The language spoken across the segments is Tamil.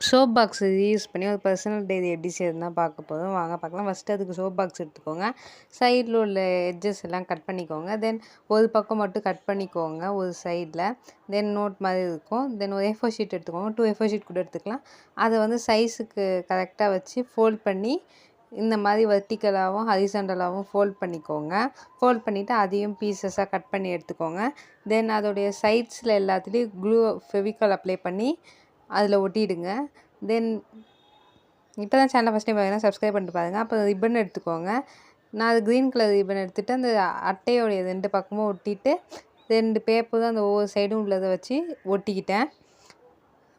சோப் பாக்ஸ் யூஸ் பண்ணி ஒரு பர்சனல் டைரி எப்படி செய்யறதுன்னு தான் பார்க்க போதும். வாங்க பார்க்கலாம். ஃபஸ்ட்டு அதுக்கு சோப் பாக்ஸ் எடுத்துக்கோங்க. சைடில் உள்ள எட்ஜஸ் எல்லாம் கட் பண்ணிக்கோங்க. தென் ஒரு பக்கம் மட்டும் கட் பண்ணிக்கோங்க ஒரு சைடில். தென் நோட் மாதிரி இருக்கும். தென் ஒரு A4 ஷீட் எடுத்துக்கோங்க. 2 A4 ஷீட் கூட எடுத்துக்கலாம். அதை வந்து சைஸுக்கு கரெக்டாக வச்சு ஃபோல்ட் பண்ணி இந்த மாதிரி வெர்டிக்கலாகவும் ஹரிசாண்டலாகவும் ஃபோல்ட் பண்ணிக்கோங்க. ஃபோல்ட் பண்ணிவிட்டு அதையும் பீசஸாக கட் பண்ணி எடுத்துக்கோங்க. தென் அதோடைய சைட்ஸில் எல்லாத்துலேயும் க்ளூ ஃபெவிகால் அப்ளை பண்ணி அதில் ஒட்டிடுங்க. தென் இப்போ தான் சேனலை ஃபஸ்ட் டைம் பார்த்தீங்கன்னா சப்ஸ்கிரைப் பண்ணிட்டு பாருங்கள். அப்புறம் ரிப்பன் எடுத்துக்கோங்க. நான் அது க்ரீன் கலர் ரிப்பன் எடுத்துகிட்டு அந்த அட்டையோடைய 2 பக்கமும் ஒட்டிட்டு 2 பேப்பரும் அந்த ஒவ்வொரு சைடும் உள்ளதை வச்சு ஒட்டிக்கிட்டேன்.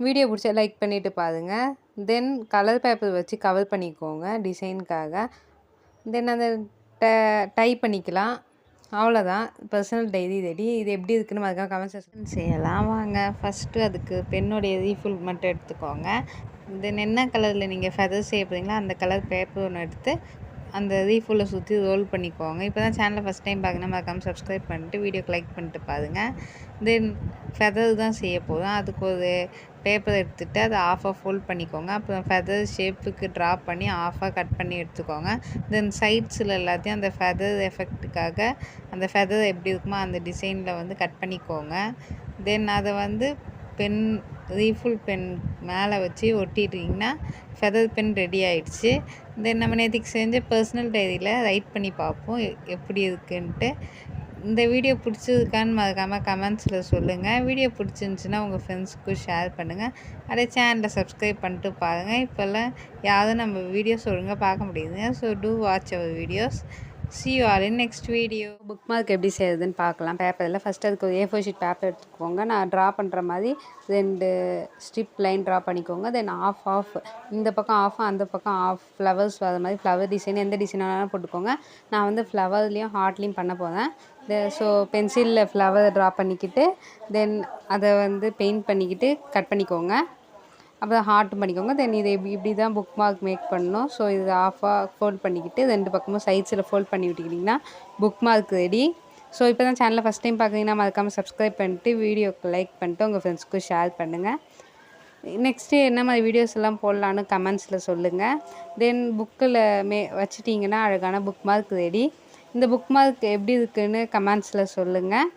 வீடியோ பிடிச்சா லைக் பண்ணிவிட்டு பாருங்கள். தென் கலர் பேப்பர் வச்சு கவர் பண்ணிக்கோங்க டிசைனுக்காக. தென் அந்த டை பண்ணிக்கலாம். அவ்வளோதான், பர்சனல் டைரி ரெடி. இது எப்படி இருக்குன்னு மறக்காம கமெண்ட் செக்ஷன் செய்யலாம். வாங்க ஃபஸ்ட்டு அதுக்கு பென்னோடைய ரீஃபில் மட்டும் எடுத்துக்கோங்க. தென் என்ன கலரில் நீங்கள் ஃபெதர் செய்ய போகிறீங்களோ அந்த கலர் பேப்பர் ஒன்று எடுத்து அந்த ரீஃபுல்லை சுற்றி ரோல் பண்ணிக்கோங்க. இப்போ தான் சேனலை ஃபஸ்ட் டைம் பார்க்கணும் மறக்காமல் சப்ஸ்கிரைப் பண்ணிட்டு வீடியோக்கு லைக் பண்ணிட்டு பாருங்கள். தென் ஃபெதர் தான் செய்ய போதும். அதுக்கு ஒரு பேப்பர் எடுத்துகிட்டு அதை ஆஃபாக ஃபோல்ட் பண்ணிக்கோங்க. அப்புறம் ஃபெதர் ஷேப்புக்கு ட்ரா பண்ணி ஆஃபாக கட் பண்ணி எடுத்துக்கோங்க. தென் சைட்ஸில் எல்லாத்தையும் அந்த ஃபெதர் எஃபெக்ட்டுக்காக அந்த ஃபெதர் எப்படி இருக்குமோ அந்த டிசைனில் வந்து கட் பண்ணிக்கோங்க. தென் அதை வந்து பென் ரீஃபுல் பென் மேலே வச்சு ஒட்டிட்டிங்கன்னா ஃபெதர் பென் ரெடி ஆகிடுச்சு. தென் நம்ம நேற்றுக்கு செஞ்ச பர்சனல் டைரியில் ரைட் பண்ணி பார்ப்போம் எப்படி இருக்குன்ட்டு. இந்த வீடியோ பிடிச்சிருக்கான்னு மறக்காமல் கமெண்ட்ஸில் சொல்லுங்கள். வீடியோ பிடிச்சிருந்துச்சின்னா உங்கள் ஃப்ரெண்ட்ஸுக்கும் ஷேர் பண்ணுங்கள். அதே சேனலை சப்ஸ்கிரைப் பண்ணிட்டு பாருங்கள். இப்போல்லாம் யாரும் நம்ம வீடியோஸ் ஒழுங்காக பார்க்க முடியுதுங்க. So to watch our videos. See you all in next video. Bookmark எப்படி செய்யறதுன்னு பார்க்கலாம். பேப்பரில் ஃபஸ்ட்டு அதுக்கு ஒரு A4 ஷீட் பேப்பர் எடுத்துக்கோங்க. நான் ட்ரா பண்ணுற மாதிரி 2 ஸ்ட்ரிப் லைன் ட்ரா பண்ணிக்கோங்க. தென் ஆஃப் இந்த பக்கம் ஆஃப் அந்த பக்கம் ஆஃப் ஃப்ளவர்ஸ் வர மாதிரி ஃப்ளவர் டிசைன் எந்த டிசைன் வேணாலும் போட்டுக்கோங்க. நான் வந்து ஃப்ளவர்லேயும் ஹார்ட்லேயும் பண்ண போகிறேன். ஸோ பென்சிலில் ஃப்ளவர் ட்ரா பண்ணிக்கிட்டு தென் அதை வந்து பெயிண்ட் பண்ணிக்கிட்டு கட் பண்ணிக்கோங்க. அப்புறம் ஹார்ட் பண்ணிக்கோங்க. தென் இதை இப்படி தான் புக் மார்க் மேக் பண்ணணும். ஸோ இது ஆஃபாக ஃபோல்ட் பண்ணிக்கிட்டு 2 பக்கமும் சைட்ஸில் ஃபோல்ட் பண்ணி விட்டுக்கிட்டிங்கன்னா புக் மார்க் ரெடி. ஸோ இப்போ தான் சேனலில் ஃபஸ்ட் டைம் பார்க்குறீங்கன்னா மறக்காமல் சப்ஸ்கிரைப் பண்ணிட்டு வீடியோக்கு லைக் பண்ணிட்டு உங்கள் ஃப்ரெண்ட்ஸ்க்கு ஷேர் பண்ணுங்கள். நெக்ஸ்ட்டு என்ன மாதிரி வீடியோஸ் எல்லாம் போடலான்னு கமெண்ட்ஸில் சொல்லுங்கள். தென் புக்கில் வச்சிட்டிங்கன்னா அழகான புக் மார்க் ரெடி. இந்த புக் மார்க் எப்படி இருக்குன்னு கமெண்ட்ஸில் சொல்லுங்கள்.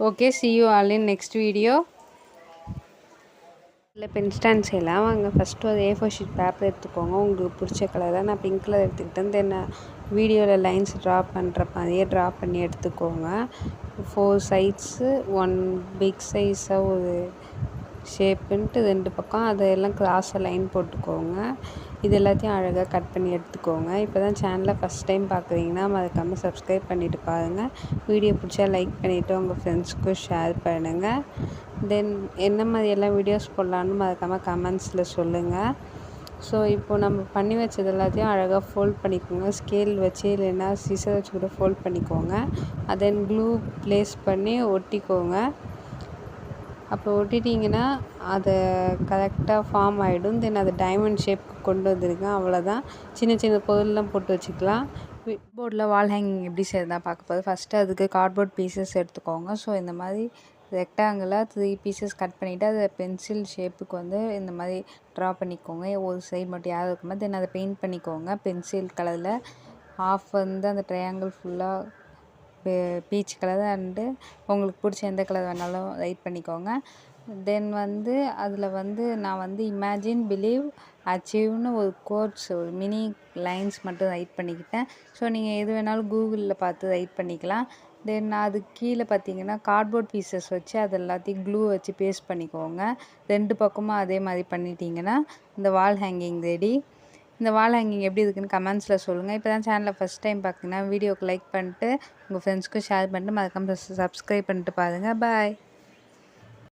Okay, see you all in next video. இல்லை பென் ஸ்டாண்ட் செய்யலாம். வாங்க ஃபஸ்ட்டு ஒரு A4 ஷீட் பேப்பர் எடுத்துக்கோங்க. உங்களுக்கு பிடிச்ச கலரில் நான் பிங்க் கலர் எடுத்துக்கிட்டேன். தென் வீடியோவில் லைன்ஸ் ட்ரா பண்ணுற மாதிரியே ட்ரா பண்ணி எடுத்துக்கோங்க. 4 சைட்ஸு 1 பிக் சைஸாக ஒரு ஷேப்புன்ட்டு 2 பக்கம் அதையெல்லாம் கிராஸாக லைன் போட்டுக்கோங்க. இது எல்லாத்தையும் அழகாக கட் பண்ணி எடுத்துக்கோங்க. இப்போ தான் சேனலை ஃபஸ்ட் டைம் பார்க்குறீங்கன்னா மறக்காமல் சப்ஸ்கிரைப் பண்ணிவிட்டு பாருங்கள். வீடியோ பிடிச்சா லைக் பண்ணிவிட்டு உங்கள் ஃப்ரெண்ட்ஸுக்கும் ஷேர் பண்ணுங்கள். தென் என்ன மாதிரியெல்லாம் வீடியோஸ் போடலான்னு மறக்காமல் கமெண்ட்ஸில் சொல்லுங்கள். ஸோ இப்போது நம்ம பண்ணி வச்சது எல்லாத்தையும் அழகாக ஃபோல்ட் பண்ணிக்கோங்க. ஸ்கேல் வச்சு இல்லைன்னா சிசர் வச்சு கூட ஃபோல்ட் பண்ணிக்கோங்க. தென் க்ளூ ப்ளேஸ் பண்ணி ஒட்டிக்கோங்க. அப்போ ஒட்டிட்டிங்கன்னா அதை கரெக்டாக ஃபார்ம் ஆகிடும். தென் அதை டைமண்ட் ஷேப்புக்கு கொண்டு வந்துருங்க. அவ்வளோதான். சின்ன சின்ன பொருள்லாம் போட்டு வச்சுக்கலாம். போர்டில் வால் ஹேங்கிங் எப்படி செய்யறதா பார்க்க போது. ஃபஸ்ட்டு அதுக்கு கார்ட்போர்ட் பீசஸ் எடுத்துக்கோங்க. ஸோ இந்த மாதிரி ரெக்டாங்கிளாக 3 பீசஸ் கட் பண்ணிவிட்டு அதை பென்சில் ஷேப்புக்கு வந்து இந்த மாதிரி ட்ரா பண்ணிக்கோங்க. ஒரு சைடு மட்டும் யாரும் இருக்குமா. தென் அதை பெயிண்ட் பண்ணிக்கோங்க பென்சில் கலரில். ஹாஃப் வந்து அந்த ட்ரையாங்கிள் ஃபுல்லாக பீச் கலர் அண்டு உங்களுக்கு பிடிச்ச எந்த கலர் வேணாலும் ரைட் பண்ணிக்கோங்க. தென் வந்து அதில் வந்து நான் வந்து இமேஜின் பிலீவ் அச்சீவ்னு ஒரு கோட்ஸ் ஒரு மினி லைன்ஸ் மட்டும் ரைட் பண்ணிக்கிட்டேன். ஸோ நீங்கள் எது வேணாலும் கூகுளில் பார்த்து ரைட் பண்ணிக்கலாம். தென் அதுக்கு கீழே பார்த்தீங்கன்னா கார்ட்போர்ட் பீசஸ் வச்சு அது எல்லாத்தையும் க்ளூ வச்சு பேஸ்ட் பண்ணிக்கோங்க. 2 பக்கமும் அதே மாதிரி பண்ணிட்டீங்கன்னா இந்த வால் ஹேங்கிங் ரெடி. இந்த வால் ஹேங்கிங் எப்படி இருக்குன்னு கமெண்ட்ஸில் சொல்லுங்கள். இப்போ தான் சேனலை ஃபஸ்ட் டைம் பார்க்குறீங்கன்னா வீடியோக்கு லைக் பண்ணிட்டு உங்கள் ஃப்ரெண்ட்ஸ்க்கும் ஷேர் பண்ணிட்டு மறக்காம சப்ஸ்கிரைப் பண்ணிட்டு பாருங்கள். பாய்.